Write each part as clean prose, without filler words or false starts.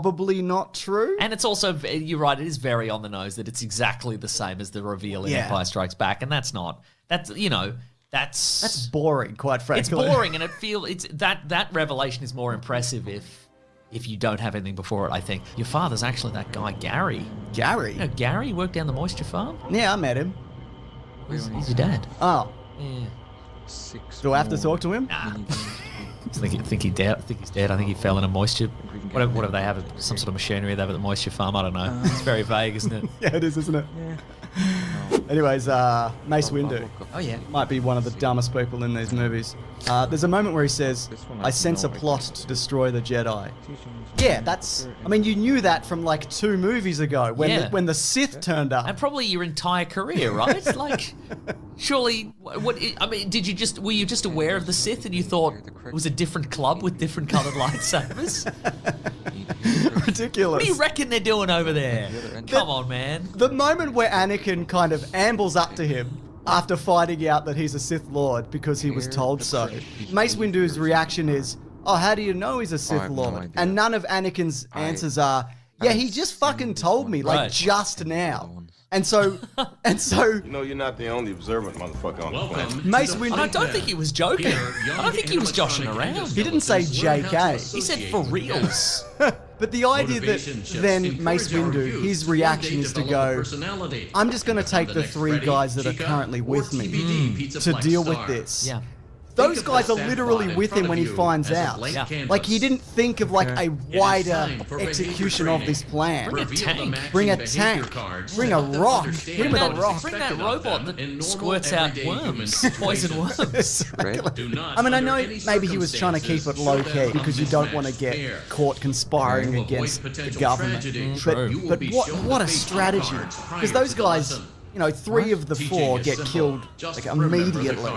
probably not true. And it's also, you're right, it is very on the nose that it's exactly the same as the reveal in Empire Strikes Back, and that's boring, quite frankly. It's boring, and that revelation is more impressive if you don't have anything before it, I think. Your father's actually that guy, Gary. Gary? You know, Gary worked down the moisture farm? Yeah, I met him. He's your dad. Oh. Yeah. Do I have to talk to him? Nah. I think he's dead. I think he fell in a moisture. Whatever they have, some sort of machinery they have at the moisture farm. I don't know. It's very vague, isn't it? Yeah, it is, isn't it? Yeah. Anyways, Mace Windu. Oh, yeah. Might be one of the dumbest people in these movies. There's a moment where he says, I sense a plot to destroy the Jedi. Yeah, you knew that from like 2 movies ago when the Sith turned up. And probably your entire career, right? Like, surely, were you just aware of the Sith and you thought it was a different club with different coloured lightsabers? Ridiculous. What do you reckon they're doing over there? Come on, man. The moment where Anakin kind of ambles up to him after finding out that he's a Sith Lord because he was told so, Mace Windu's reaction is, oh, how do you know he's a Sith Lord? And none of Anakin's answers are, yeah, he just fucking told me, like, just now. And so... You know, you're not the only observant motherfucker on the planet. Mace Windu... I don't think he was joking. I don't think he was joshing around. He didn't say JK. He said for reals. But the idea that then Mace Windu, his reaction is to go, I'm just going to take the 3 guys that are currently with me to deal with this. Yeah. Those guys are literally with him when he finds out. Like, he didn't think of, like, a wider execution of this plan. Bring a tank. Bring a tank. Bring a rock. Hit him with a rock. Bring that robot that squirts out worms. Poison worms. Exactly. I mean, I know maybe he was trying to keep it low-key because you don't want to get caught conspiring against the government. But what a strategy. Because those guys... 3 of the 4 get killed like immediately.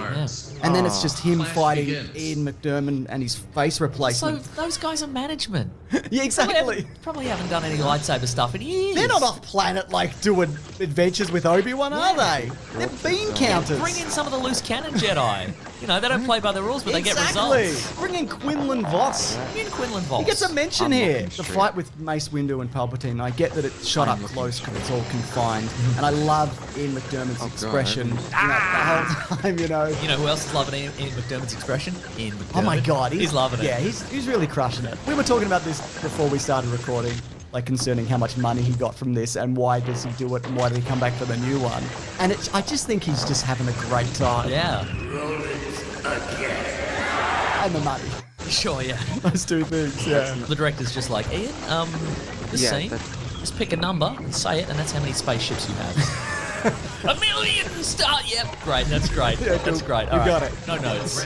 And then it's just him fighting Ian McDiarmid and his face replacement. So those guys are management. Yeah, exactly. Probably haven't done any lightsaber stuff in years. They're not off planet like doing adventures with Obi-Wan, are they? They're bean counters. Bring in some of the loose cannon Jedi. They don't play by the rules, but they get results. Bring in Quinlan Vos. Bring in Quinlan Vos. He gets a mention here. The fight with Mace Windu and Palpatine, I get that it's shot up close because it's all confined. And I love Ian McDiarmid's expression the whole time, You know who else is loving Ian McDiarmid's expression? Ian McDiarmid. Oh my God. He's loving it. Yeah, he's really crushing it. We were talking about this before we started recording, like concerning how much money he got from this and why does he do it and why did he come back for the new one. And I just think he's just having a great time. Yeah. And the money. Sure, yeah. Those 2 things, yeah. The director's just like, Ian, this scene, just pick a number and say it, and that's how many spaceships you have. 1 million star. Yep, great. That's great. Yeah, that's great. You got it. No notes.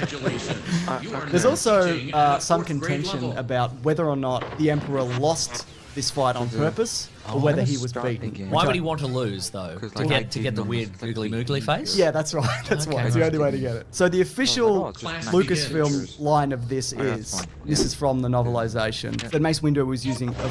There's also some contention about whether or not the Emperor lost this fight on purpose or whether he was beaten. Why would he want to lose, though? To get the weird googly moogly face? Yeah, that's right. That's why. It's the only way to get it. So the official Lucasfilm line of this is from the novelization, that Mace Windu was using a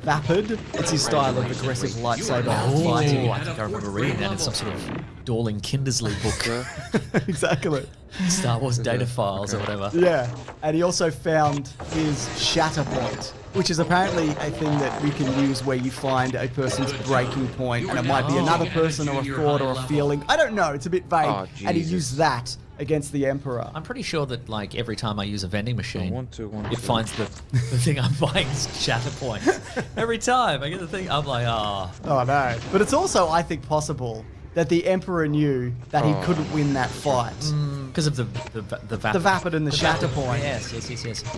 vapid. It's his style of aggressive lightsaber fighting. I think I remember reading that in some sort of Dorling Kindersley book. Exactly. Star Wars data files or whatever. Yeah, and he also found his shatter point, which is apparently a thing that we can use where you find a person's breaking point, and it might be another person or a thought or a feeling. I don't know, it's a bit vague. And he used that against the Emperor. I'm pretty sure that like every time I use a vending machine, it finds the thing I'm buying's shatter point. Every time I get the thing, I'm like, oh no. But it's also, I think, possible that the Emperor knew that he couldn't win that fight. Because of the vapid and the shatter point. Yes.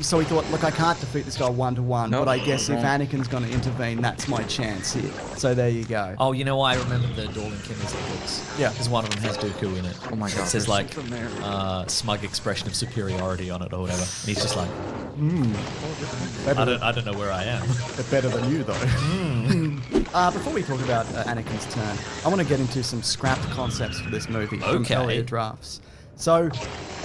So he thought, look, I can't defeat this guy 1-to-1, but I guess if Anakin's going to intervene, that's my chance here. So there you go. Oh, you know why I remember the Dorling Kindersley books? Yeah. Because one of them has Dooku in it. Oh my God. It says like, smug expression of superiority on it or whatever. And he's just like, I don't know where I am. They're better than you, though. Before we talk about Anakin's turn, I want to get into some scrapped concepts for this movie from earlier drafts. So,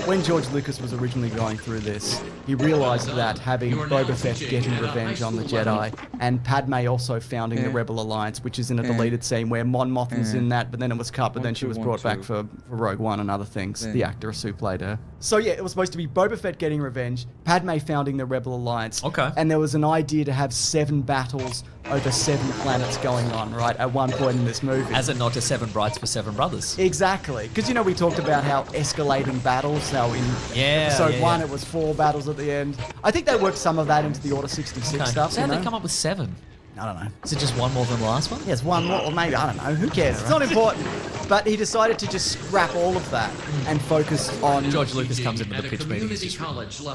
when George Lucas was originally going through this, he realised that having Boba Fett getting revenge on the Jedi, and Padme also founding the Rebel Alliance, which is in a deleted scene where Mon Mothma's in that, but then it was cut, but then she was brought back for Rogue One and other things, the actress who played her. So yeah, it was supposed to be Boba Fett getting revenge, Padme founding the Rebel Alliance. Okay. And there was an idea to have 7 battles over 7 planets going on, right, at one point in this movie. As a nod to 7 Brides for 7 Brothers. Exactly. Because, you know, we talked about how escalating battles, how in episode 1 it was 4 battles at the end. I think they worked some of that into the Order 66 stuff. So how did they come up with 7? I don't know. Is it just one more than the last one? Yes, one more, or maybe, I don't know. Who cares? It's not important. But he decided to just scrap all of that and focus on... George Lucas comes into the pitch meeting, he's just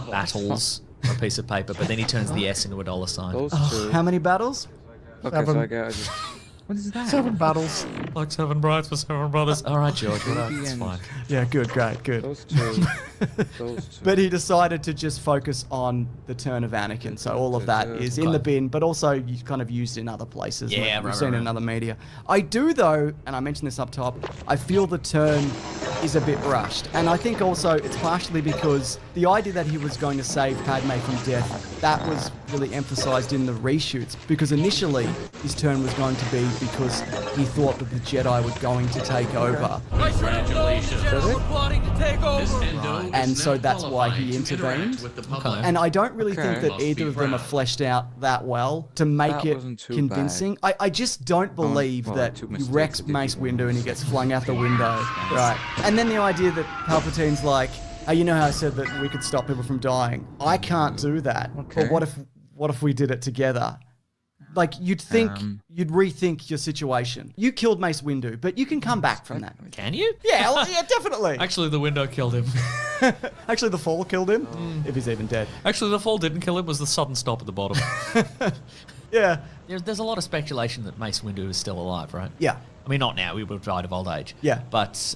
battles on a piece of paper, but then he turns the S into a dollar sign. Those two. How many battles? Okay, so I just... What is that? 7 battles. Like 7 Brides for 7 Brothers. All right, George, it's fine. Yeah, good, great, good. Those two. Those two. But he decided to just focus on the turn of Anakin. So all of that is in the bin, but also you kind of used in other places. Yeah, We've seen it in other media. I do, though, and I mentioned this up top, I feel the turn is a bit rushed. And I think also it's partially because the idea that he was going to save Padme from death, that was really emphasized in the reshoots. Because initially, his turn was going to be because he thought that the Jedi were going to take over. Congratulations. Plotting to take over. Right. And so that's why he intervened. Okay. And I don't really think that either of them are fleshed out that well to make That it wasn't too convincing. I just don't believe well, that two he mistakes wrecks did Mace you Windu and he gets flung out the window. Right. And then the idea that Palpatine's like, hey, you know how I said that we could stop people from dying? I can't do that. Okay. But what if we did it together? Like, you'd think, you'd rethink your situation. You killed Mace Windu, but you can come back from that. Can you? Yeah, well, yeah, definitely. Actually, the window killed him. Actually, the fall killed him, if he's even dead. Actually, the fall didn't kill him, it was the sudden stop at the bottom. Yeah. There's a lot of speculation that Mace Windu is still alive, right? Yeah. I mean, not now. He would have died of old age. Yeah.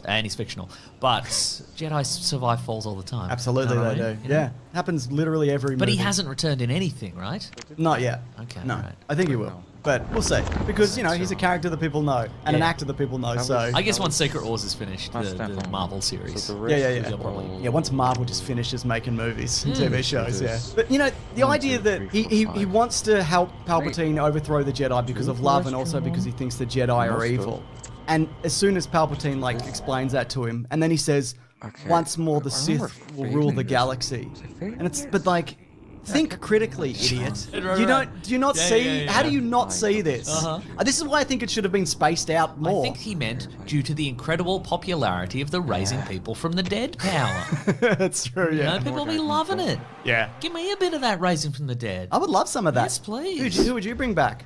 And he's fictional. But Jedi survive falls all the time. Absolutely, You know they what I do. mean? You know? Yeah. Happens literally every But movie. he hasn't returned in anything, right? Not yet. Okay, No. right. I think he will. But we'll see. Because, you know, he's a character that people know. And an Yeah. actor that people know, That so... was- I guess once Secret Wars is finished, That's the definitely- Marvel series. So the Yeah, rest yeah, is yeah. all- Yeah, once Marvel just finishes making movies and TV shows, yeah. This. But, you know, the 1, idea 2, that 3, 4, he 5. wants to help Palpatine overthrow the Jedi because of love and also because he thinks the Jedi are Mustard. evil. And as soon as Palpatine, like, explains that to him, and then he says, Okay. once more the I remember Sith will rule the failing galaxy. this. Was I failing And it's, this? but like, think critically, idiot. Right, You right. do you not Yeah, see, yeah, how do yeah. you not see this? Uh-huh. This is why I think it should have been spaced out more. I think he meant due to the incredible popularity of the raising people from the dead power. That's true, You know, yeah. people will be loving it. Yeah. Give me a bit of that raising from the dead. I would love some of that. Yes, please. Who would you bring back?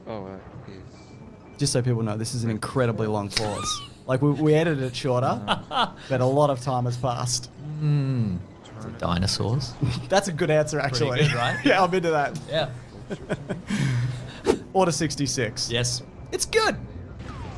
Oh, he's... Just so people know, this is an incredibly long pause. Like, we edited it shorter, but a lot of time has passed. The dinosaurs. That's a good answer, actually. good, right? Yeah, I'm into that. Yeah. Order 66. Yes. It's good.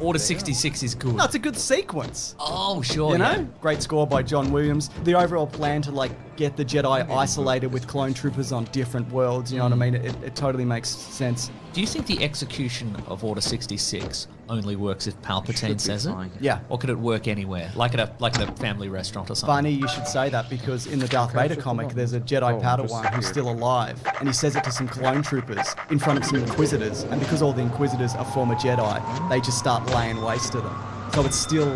Order 66 is good. No, it's a good sequence. Oh, sure. You know? yeah. Great score by John Williams. The overall plan to, like, get the Jedi isolated with clone troopers on different worlds, you know what I mean? It totally makes sense. Do you think the execution of Order 66 only works if Palpatine says it? fine. Yeah. Or could it work anywhere? Like at a family restaurant or something? Funny you should say that because in the Darth Vader comic, there's a Jedi Padawan who's still alive, and he says it to some clone troopers in front of some Inquisitors, and because all the Inquisitors are former Jedi, they just start laying waste to them. So it's still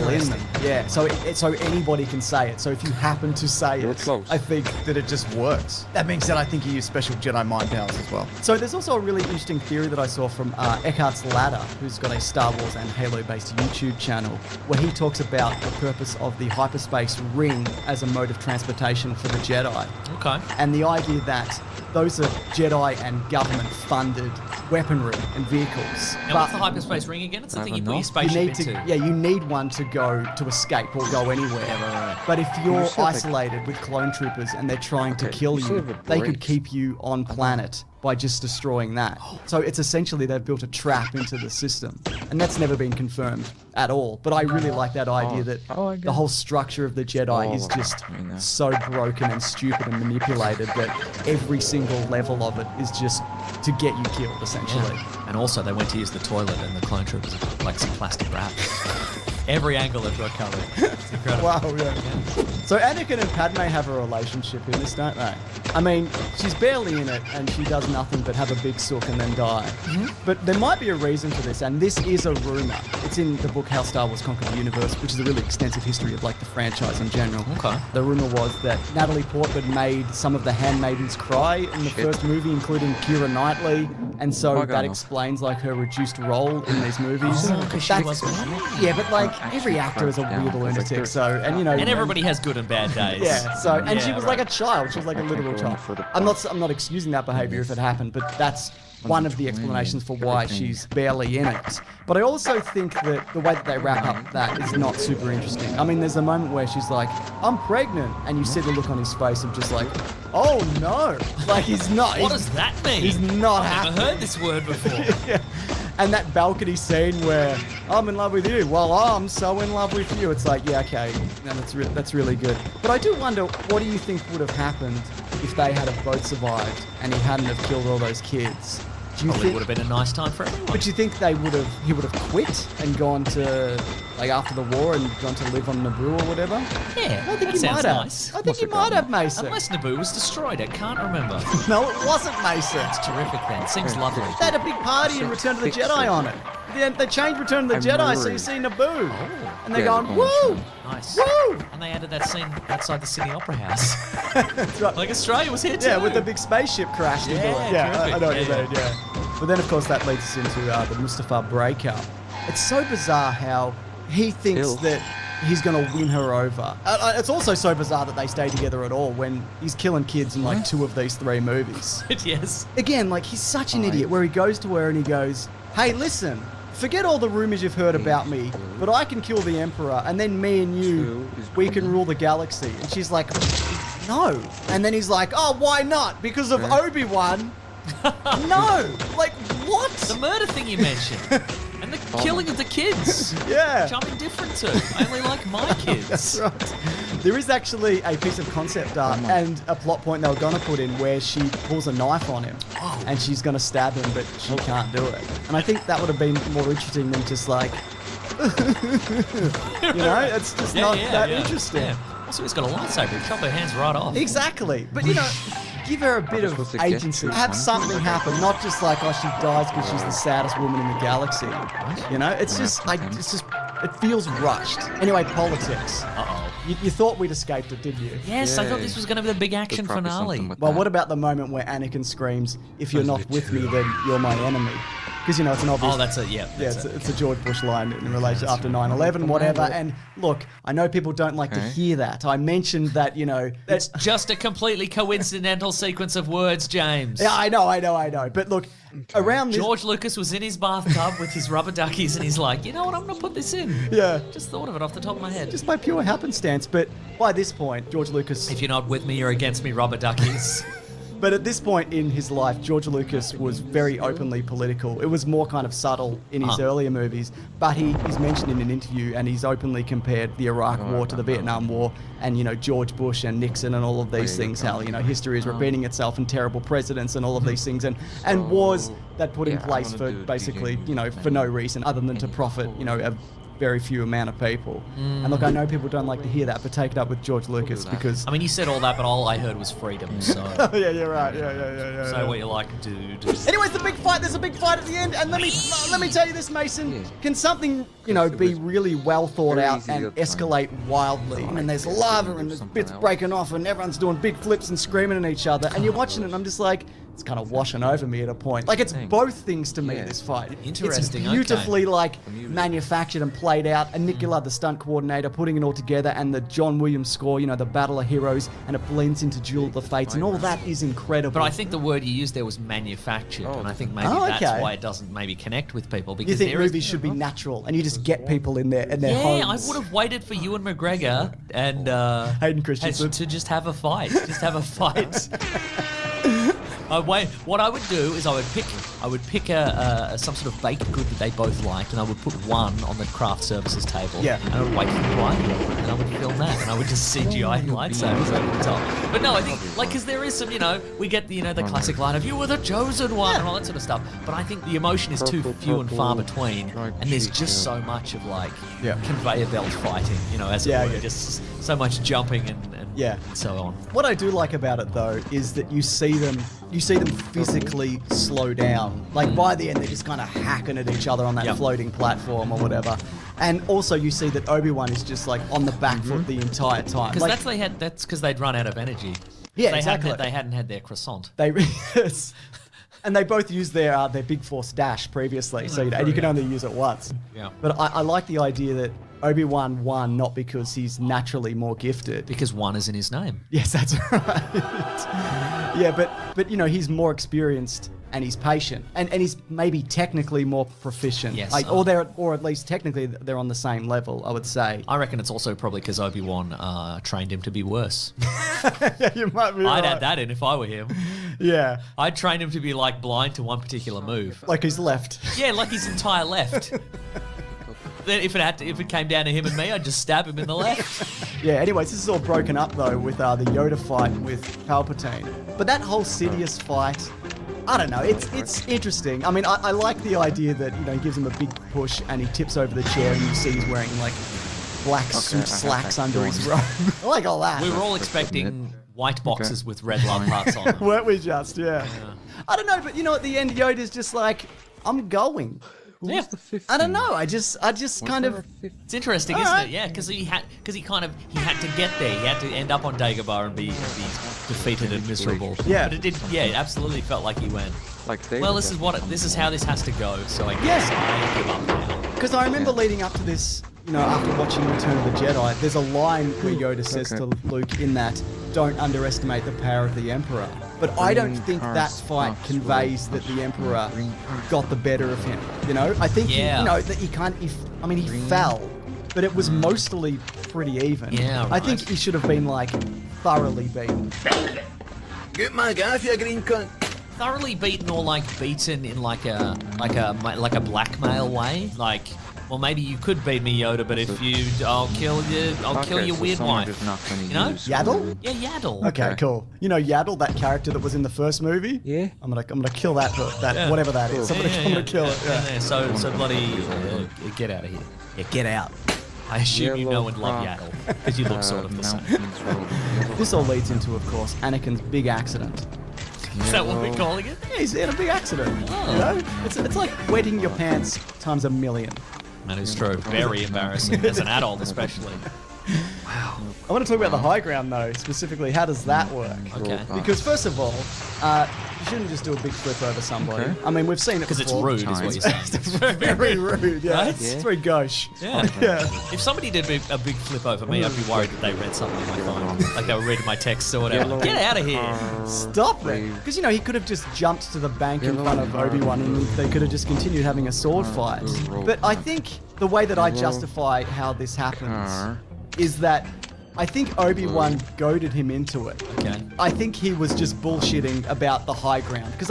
in them. Yeah. So so anybody can say it. So if you happen to say You're it, close. I think that it just works. That being said, I think he used special Jedi mind powers as well. So there's also a really interesting theory that I saw from Eckhart's Ladder, who's got a Star Wars and Halo-based YouTube channel, where he talks about the purpose of the hyperspace ring as a mode of transportation for the Jedi. Okay. And the idea that those are Jedi and government-funded weaponry and vehicles. Now, what's the hyperspace ring again? It's the thing you put your you spaceship need into. to, yeah, you need one to go to escape or go anywhere. right. But if you're still have, like- isolated with clone troopers and they're trying to Okay, kill you still you, have a they could break. keep you on planet by just destroying that. So it's essentially they've built a trap into the system, and that's never been confirmed at all. But I really like that idea that I the get whole it. structure of the Jedi is just I know. so broken and stupid and manipulated that every single level of it is just to get you killed, essentially. Yeah. And also, they went to use the toilet, and the clone troopers are like some plastic wrap. Every angle they've got covered. It's incredible. Wow, yeah. So Anakin and Padme have a relationship in this, don't they? I mean, she's barely in it, and she does nothing but have a big sook and then die. But there might be a reason for this, and this is a rumor. It's in the book How Star Wars Conquered the Universe, which is a really extensive history of like the franchise in general. Okay. The rumor was that Natalie Portman made some of the handmaidens cry in the first movie, including Keira Knightley, and so that explains like her reduced role in these movies. Oh, because she was yeah, but like every actor is a weird lunatic, so and you know, and everybody has good and bad days. Yeah. So and she was like a child. She was like a literal child. I'm not excusing that behavior if it happened, but that's one of the explanations for why she's barely in it. But I also think that the way that they wrap up that is not super interesting. I mean, there's a moment where she's like, I'm pregnant, and you see the look on his face of just like, oh no, like he's not. What does that mean? He's not I've happy. never heard this word before. Yeah. And that balcony scene where I'm in love with you, well, I'm so in love with you. It's like, yeah, okay, no, that's really good. But I do wonder, what do you think would have happened if they had have both survived and he hadn't have killed all those kids? Do you Probably think, would have been a nice time for everyone. but do you think he would have quit and gone to, like after the war and gone to live on Naboo or whatever? Yeah, I think that he sounds might have. nice. I think he might have, Mason. Unless Naboo was destroyed, I can't remember. No, it wasn't, Mason. That's terrific then. Seems lovely. They had a big party in Return of the Jedi on it. They changed Return of the Jedi, so you see Naboo. And they're going, woo! Nice. Woo! And they added that scene outside the Sydney Opera House. That's right. Like Australia was here too. Yeah, with the big spaceship crashed into it. Yeah, Yeah, I terrific. know what you Yeah, mean, yeah. But then, of course, that leads us into the Mustafa breakup. It's so bizarre how he thinks that he's going to win her over. It's also so bizarre that they stay together at all when he's killing kids in like 2 of these 3 movies. Yes. Again, like he's such an idiot where he goes to her and he goes, hey, listen, forget all the rumors you've heard about me, but I can kill the Emperor and then me and you, we can rule the galaxy. And she's like, no. And then he's like, oh, why not? Because of Obi-Wan. No. Like, what? The murder thing you mentioned. And the killing of the kids. Yeah. Which I'm indifferent to. I only like my kids. That's right. There is actually a piece of concept art and a plot point they were going to put in where she pulls a knife on him and she's going to stab him, but she can't do it. And I think that would have been more interesting than just like, you know, it's just not that interesting. Yeah. Also, he's got a lightsaber. He chop her hands right off. Exactly. But, you know, give her a bit of agency. Have something happen, not just like, oh, she dies because she's the saddest woman in the galaxy. You know, it's just, it feels rushed. Anyway, politics. Uh-oh. You thought we'd escaped it, didn't you? Yes, I thought this was going to be the big action finale. Well, what about the moment where Anakin screams, if you're not with me, then you're my enemy? Because, you know, it's an obvious... Oh, that's it, yeah. It's a George Bush line in relation after 9/11, whatever. And look, I know people don't like to hear that. I mentioned that, you know... It's just a completely coincidental sequence of words, James. Yeah, I know. But look, around this... George Lucas was in his bathtub with his rubber duckies and he's like, you know what, I'm going to put this in. Yeah. Just thought of it off the top of my head. Just by pure happenstance. But by this point, George Lucas... If you're not with me, you're against me, rubber duckies. But at this point in his life, George Lucas was very openly political. It was more kind of subtle in his earlier movies, but he's mentioned in an interview and he's openly compared the Iraq War to the Vietnam War and, you know, George Bush and Nixon and all of these things, how, you know, history is repeating itself and terrible presidents and all of these things and wars that put in place for basically, you know, for no reason other than to profit, you know, a very few amount of people. And look, I know people don't like to hear that, but take it up with George Lucas because... I mean, you said all that, but all I heard was freedom, so... Yeah, you're right. Yeah. Say what you like, dude. Anyways, the big fight. There's a big fight at the end, and let me tell you this, Mason. Can something, you know, be really well thought out and escalate wildly? I mean, there's lava and there's bits breaking off, and everyone's doing big flips and screaming at each other, and you're watching it, and I'm just like, it's kind of washing over me at a point. Like, it's both things to me, this fight. Interesting, It's beautifully, like, manufactured and played out. And Nicola, the stunt coordinator, putting it all together, and the John Williams score, you know, the Battle of Heroes, and it blends into Duel of the Fates, and all that is incredible. But I think the word you used there was manufactured, and I think maybe that's why it doesn't maybe connect with people. Because you think movies should be natural, and you just get people in their homes. I would have waited for Ewan McGregor and Hayden Christensen to just have a fight. What I would do is I would pick some sort of baked good that they both liked, and I would put one on the craft services table. Yeah. And I would wait for them to argue over it, and I would film that, and I would just CGI lightsabers over the top. But no, I think because there is some, we get the classic line of "You were the chosen one" and all that sort of stuff. But I think the emotion is too few and far between, and there's just so much of conveyor belt fighting, as it were, just so much jumping and so on. What I do like about it though is that you see them physically slow down. Like by the end, they're just kind of hacking at each other on that floating platform or whatever. And also you see that Obi-Wan is just like on the back foot the entire time. Because that's because they'd run out of energy. Yeah, exactly. They hadn't had their croissant. And they both used their big force dash previously, so and you can only use it once. Yeah. But I like the idea that Obi-Wan won not because he's naturally more gifted. Because one is in his name. Yes, that's right. Yeah, but he's more experienced and he's patient and he's maybe technically more proficient. Yes. Or at least technically they're on the same level, I would say. I reckon it's also probably because Obi-Wan trained him to be worse. Yeah, you might be I'd right. add that in if I were him. Yeah. I'd train him to be like blind to one particular move. Like his left. Yeah, like his entire left. Then if it came down to him and me, I'd just stab him in the left. Yeah, anyways, this is all broken up though with the Yoda fight with Palpatine. But that whole Sidious fight, I don't know, it's interesting. I mean, I like the idea that, he gives him a big push and he tips over the chair and you see he's wearing like black suit slacks under his robe. I like all that. We were all expecting white boxes with red love hearts on them. Weren't we just? Yeah. I don't know, but at the end, Yoda's just like, I'm going. Yeah. I don't know. I just kind of. It's interesting, isn't it? Yeah, because he had to get there. He had to end up on Dagobah and be defeated and miserable. Yeah. But it did. Yeah, it absolutely felt like he went. Well, this is how this has to go. So I guess I give up now. Because I remember leading up to this, after watching Return of the Jedi, there's a line where Yoda says to Luke in that, "Don't underestimate the power of the Emperor." But I don't think that fight conveys that the Emperor got the better of him. I think that he can't. He fell, but it was mostly pretty even. Yeah, right. I think he should have been thoroughly beaten. Get my gaff, you green cunt. Thoroughly beaten or beaten in like a blackmail way, well, maybe you could beat me, Yoda, but if you, I'll kill your weird wife. Yaddle? Yeah, Yaddle. Okay, cool. Yaddle, that character that was in the first movie? Yeah. I'm gonna kill that whatever that is. I'm gonna kill it. Yeah. So bloody get out of here. Yeah, get out. I assume you know and love Yaddle because you look sort of the same. This all leads into, of course, Anakin's big accident. Is that what we're calling it? Yeah, he's in a big accident. Oh. It's like wetting your pants times a million. That is true. Very embarrassing as an adult, especially. Wow. I want to talk about the high ground though, specifically. How does that work? Okay. Because first of all, you shouldn't just do a big flip over somebody. Okay. I mean, we've seen it Because it's before. rude, is what you're saying. It's very rude. Yeah, Right? it's very gauche. Yeah. Yeah. If somebody did a big flip over me, I'd be worried that they read something on my phone. Like they were reading my texts or whatever. Get out of here. Stop it. Because, he could have just jumped to the bank in front of Obi-Wan and they could have just continued having a sword fight. But I think the way that I justify how this happens is that I think Obi-Wan goaded him into it. Okay. I think he was just bullshitting about the high ground. Because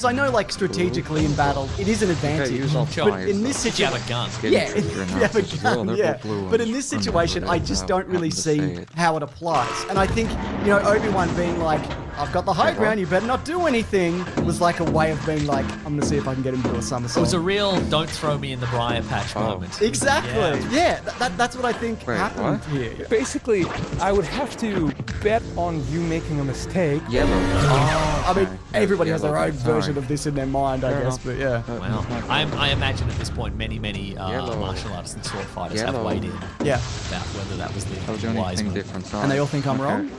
I know, strategically in battle, it is an advantage. But in this You situation... have a gun. Yeah, if you have a gun, yeah. But in this situation, I just don't really see how it applies. And I think, Obi-Wan being like, I've got the high ground, you better not do anything, was like a way of being like, I'm going to see if I can get him to do a somersault. It was a real don't throw me in the briar patch moment. Exactly. Yeah, that's what I think happened here. Basically, I would have to bet on you making a mistake. Yellow. I mean, everybody has their own version of this in their mind, I guess, but yeah. Wow. I imagine at this point many martial artists and sword fighters have weighed in Yeah. about whether that was That was the the only wise thing move. different. And they all think I'm wrong?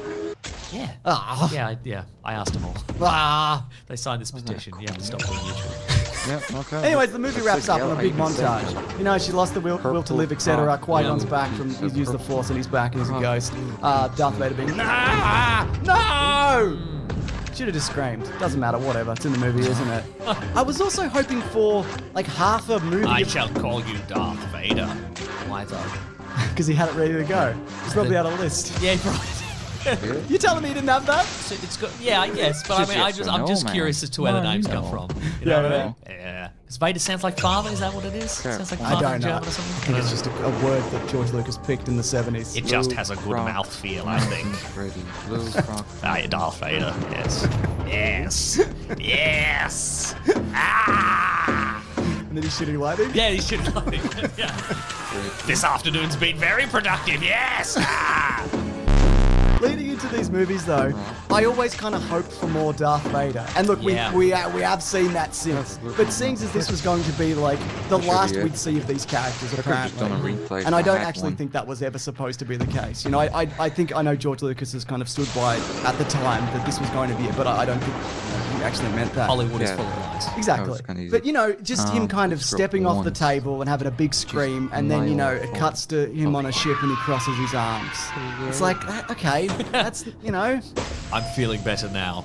Yeah. Ah. Yeah, I asked them all. Ah. They signed this petition. You have to stop being YouTube. Yeah, okay. Anyways, the movie wraps up on a big montage. She lost the will to live, etc. Qui-Gon's back from, he's used the Force and he's back and he's a ghost. Darth Vader being, no! Should have just screamed. Doesn't matter, whatever. It's in the movie, isn't it? I was also hoping for, half a movie. I shall call you Darth Vader. Why though? Because he had it ready to go. He's probably had a list. Yeah, right. shit. You telling me you didn't have that? It's got, yeah, I guess, but I Just mean, yes or I'm no, just man. curious as to where the Well, names you come know. from. You know what I Yeah. mean? Yeah. Because Vader sounds like father, is that what it is? Yeah. Sounds like I father don't in know. German or I something? think it's just a word that George Lucas picked in the 70s. It just has a good Rock. mouthfeel, I think. Freddy, Blue Rock. Ah, Darth Vader, yes. Yes. Yes. Ah! And then he's shooting lightning. Yeah, he should love it. Yeah. This afternoon's been very productive, yes! Ah! Leading into these movies, though, I always kind of hoped for more Darth Vader. And look, Yeah. we have seen that since. But seeing as this was going to be like the last we'd see of these characters, apparently. done a replay And I for don't Act actually One. think that was ever supposed to be the case. You know, I think I know George Lucas has kind of stood by at the time that this was going to be it, but I don't think he actually meant that. Hollywood is Yeah. full of lies. Exactly. That was kinda easy. But you know, just him kind of let's go stepping off the once. table and having a big scream, and then you know mile it off. cuts to him on a ship and he crosses his arms. It's like, okay, that's you know, I'm feeling better now.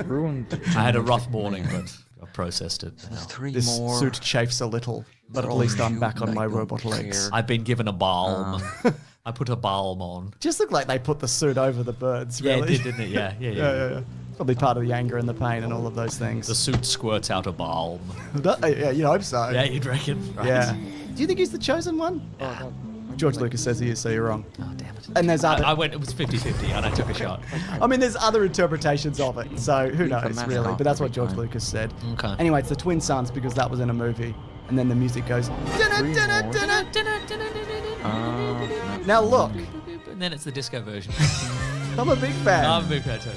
Ruined. I had a rough morning, but I processed it now. Three this more. suit chafes a little, but at all least I'm shoot back on like my don't robot legs. care. I've been given a balm. I put a balm on. Just looked like they put the suit over the birds. Yeah, Really. it did, didn't it? Yeah. Yeah. Probably part of the anger and the pain and all of those things. The suit squirts out a balm. Yeah, you hope so. Yeah, you'd reckon. Right. Yeah. Do you think he's the chosen one? George Lucas says he is, so you're wrong. Oh, damn it. And there's other. I went, it was 50-50 and I took a shot. I mean, there's other interpretations of it, so who knows, mask really? off But that's what every George time. Lucas said. Okay. Anyway, it's the Twin Sons because that was in a movie, and then the music goes. Now look, And then it's the disco version. I'm a big fan. I'm a big fan too.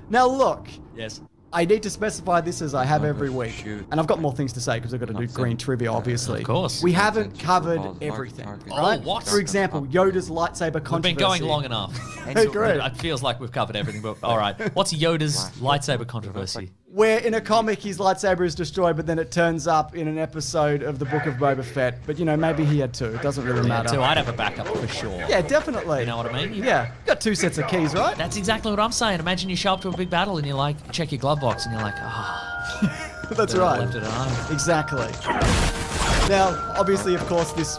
Now look, Yes. I need to specify this as I have Oh, every week, shoot. and I've got more things to say because I've got to do green trivia, obviously. Of course. We haven't Attention, covered balls, everything, target. right? Oh, what? For example, Yoda's lightsaber We've controversy. been going long enough. Hey, great. It feels like we've covered everything, but all right. What's Yoda's lightsaber controversy? Where in a comic his lightsaber is destroyed, but then it turns up in an episode of the Book of Boba Fett. But you know, maybe he had two. It doesn't really matter. So I'd have a backup for sure. Yeah, definitely. You know what I mean? Yeah, you got two sets of keys, right? That's exactly what I'm saying. Imagine you show up to a big battle and you're like, check your glove box, and you're like, That's I right. left it at home. Exactly. Now, obviously, of course, this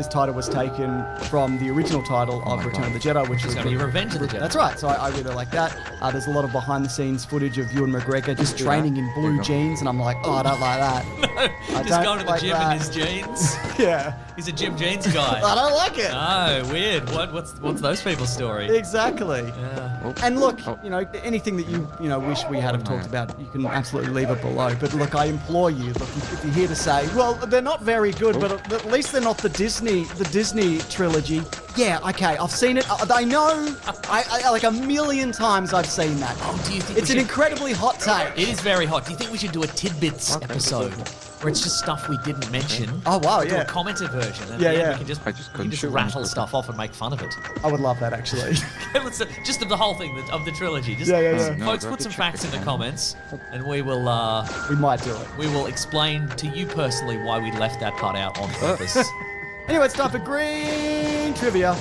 title was taken from the original title of Return of the Jedi, which It's was going to be Revenge of the Jedi. That's right. So I really like that. There's a lot of behind-the-scenes footage of Ewan McGregor just training in blue jeans, and I'm like, oh, I don't like that. I Just don't going to the like gym that. in his jeans. Yeah. He's a Jim Jeans guy. I don't like it. Oh, weird. What's those people's story? Exactly. Yeah. And look, you know, anything that you wish we had have talked about, you can absolutely leave it below. But look, I implore you, look, if you're here to say, well, they're not very good, but at least they're not the Disney trilogy. Yeah, okay, I've seen it. I know. I like a million times I've seen that. Oh, do you think It's we an should- incredibly hot take. It is very hot. Do you think we should do a tidbits episode where it's just stuff we didn't mention? Oh, wow, Do yeah. a commented version. And Yeah, then yeah. We can just, I just we can couldn't just shoot one rattle quicker. stuff off and make fun of it. I would love that, actually. Just of the whole thing of the trilogy. Just, Yeah, yeah, yeah. Folks, No, put go some check facts it in the out. comments, and we will We might do it. we will explain to you personally why we left that part out on purpose. Anyway, it's time for green trivia.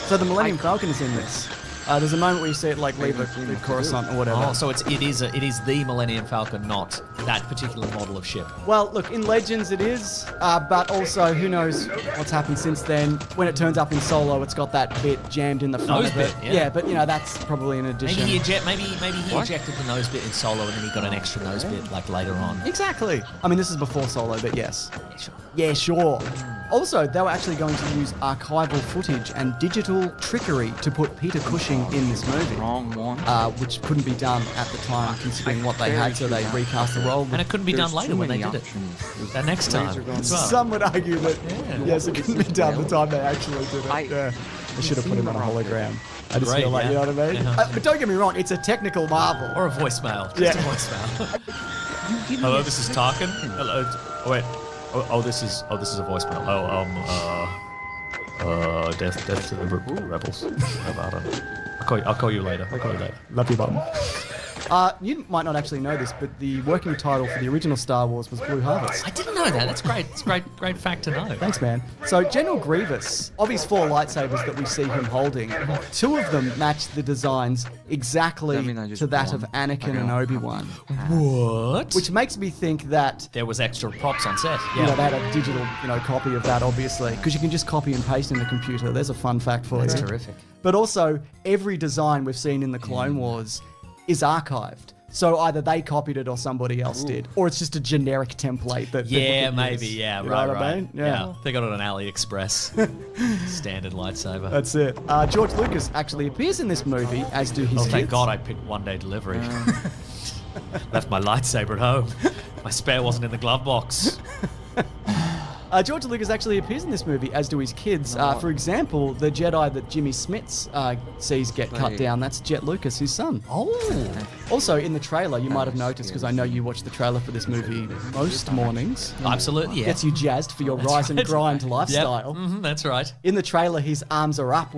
So the Millennium Falcon is in this. There's a moment where you see it like leave Coruscant or whatever. Oh, so it is the Millennium Falcon, not that particular model of ship. Well, look, in Legends it is, but also who knows what's happened since then. When it turns up in Solo, it's got that bit jammed in the front Nose of it. bit, yeah. But you know that's probably an addition. Maybe he ejected the nose bit in Solo, and then he got an extra nose bit like later on. Exactly. I mean, this is before Solo, but yes. Sure. Yeah, sure. Also, they were actually going to use archival footage and digital trickery to put Peter Cushing in this movie. Wrong one. Which couldn't be done at the time, considering what they had, so they recast the role. And it couldn't be done There's later too when they many did it. options. That next time. Laser guns. as well. Some would argue that, yes, it couldn't be done the time they actually did it. I- Yeah. They should have put him on a hologram. I just Great, feel like, yeah. you know what I mean? Yeah. But don't get me wrong, it's a technical marvel. Or a voicemail. Just Yeah. a voicemail. Hello, this is Tarkin. Hello. Oh wait. Oh, this is a voicemail. Death to the rebels. How about it? I'll call you later. Love you, Bum. You might not actually know this, but the working title for the original Star Wars was Blue Harvest. I didn't know that. That's great. It's great fact to know. Thanks, man. So General Grievous, of his 4 lightsabers that we see him holding, 2 of them match the designs exactly to that of Anakin and Obi-Wan. What? Which makes me think that There was extra props on set. you know, they had a digital, copy of that, obviously, because you can just copy and paste in the computer. There's a fun fact for That's you. terrific. But also, every design we've seen in the Clone Wars is archived. So either they copied it or somebody else did, or it's just a generic template that people Yeah, could maybe. use. Yeah, You know right, what I right. mean? Yeah. They got it on AliExpress. Standard lightsaber. That's it. George Lucas actually appears in this movie, as do his Oh, kids. thank God I picked one-day delivery. Left my lightsaber at home. My spare wasn't in the glove box. George Lucas actually appears in this movie, as do his kids. For example, the Jedi that Jimmy Smits sees get cut down, that's Jet Lucas, his son. Oh. Also, in the trailer, you might have noticed, because I know you watch the trailer for this movie most mornings. Absolutely, yeah. Gets you jazzed for your rise and grind lifestyle. Yep. That's right. In the trailer, his arms are up